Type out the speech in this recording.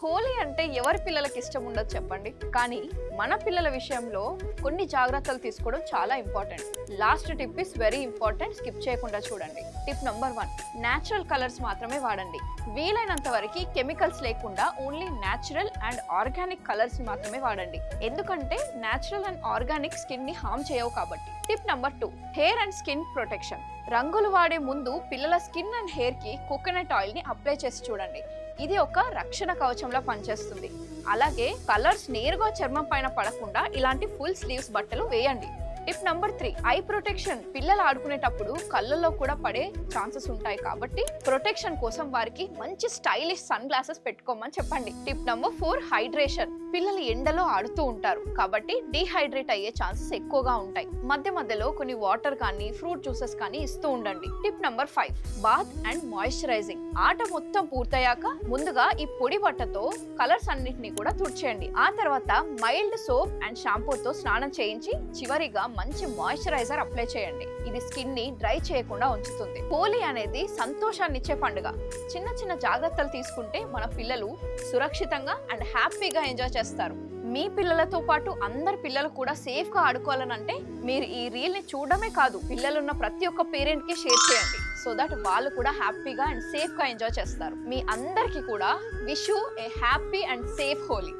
హోలీ అంటే ఎవరి పిల్లలకి ఇష్టం ఉండదు చెప్పండి. కానీ మన పిల్లల విషయంలో కొన్ని జాగ్రత్తలు తీసుకోవడం చాలా important. Last tip is very important, skip చేయకుండా చూడండి. టిప్ నంబర్ 1, న్యాచురల్ కలర్స్ మాత్రమే వాడండి. వీలైనంత వరకు కెమికల్స్ లేకుండా only natural and organic colours మాత్రమే వాడండి. ఎందుకంటే న్యాచురల్ అండ్ ఆర్గానిక్ స్కిన్ ని హార్మ్ చేయవు కాబట్టి. Tip number 2, hair and skin protection. రంగులు వాడే ముందు పిల్లల స్కిన్ అండ్ హెయిర్ కి కోకోనట్ ఆయిల్ ని అప్లై చేసి చూడండి. ఇది ఒక రక్షణ కవచంలా పనిచేస్తుంది. అలాగే కలర్స్ నేరుగా చర్మం పైన పడకుండా ఇలాంటి ఫుల్ స్లీవ్స్ బట్టలు వేయండి. Tip number 3, eye protection. పిల్లలు ఆడుకునేటప్పుడు కళ్ళల్లో కూడా పడే ఛాన్సెస్ ఉంటాయి కాబట్టి ప్రొటెక్షన్ కోసం వారికి మంచి స్టైలిష్ సన్ గ్లాసెస్ పెట్టుకోమని చెప్పండి. Tip number 4, hydration. పిల్లలు ఎండలో ఆడుతూ ఉంటారు కాబట్టి డీహైడ్రేట్ అయ్యే ఛాన్సెస్ ఎక్కువగా ఉంటాయి. మధ్య మధ్యలో కొన్ని వాటర్ కానీ ఫ్రూట్ జ్యూసెస్ కానీ ఇస్తూ ఉండండి. Tip number 5, bath and moisturising. ఆట మొత్తం పూర్తయ్యాక ముందుగా ఈ పొడి బట్టతో కలర్స్ అన్నిటిని కూడా తుడిచేయండి. ఆ తర్వాత మైల్డ్ సోప్ అండ్ షాంపూతో స్నానం చేయించి చివరిగా మంచి మాయిశ్చరైజర్ అప్లై చేయండి. ఇది స్కిన్ ని డ్రై చేయకుండా ఉంచుతుంది. హోలీ అనేది సంతోషాన్ని ఇచ్చే పండుగ. చిన్న చిన్న జాగ్రత్తలు తీసుకుంటే మన పిల్లలు సురక్షితంగా అండ్ హ్యాపీగా ఎంజాయ్ చేస్తారు. మీ పిల్లలతో పాటు అందరి పిల్లలు కూడా సేఫ్ గా ఆడుకోవాలనంటే మీరు ఈ రీల్ ని చూడడమే కాదు, పిల్లలున్న ప్రతి ఒక్క పేరెంట్ కి షేర్ చేయండి. సో దట్ వాళ్ళు కూడా హ్యాపీగా అండ్ సేఫ్ గా ఎంజాయ్ చేస్తారు. మీ అందరికి కూడా wish you a happy and safe Holi.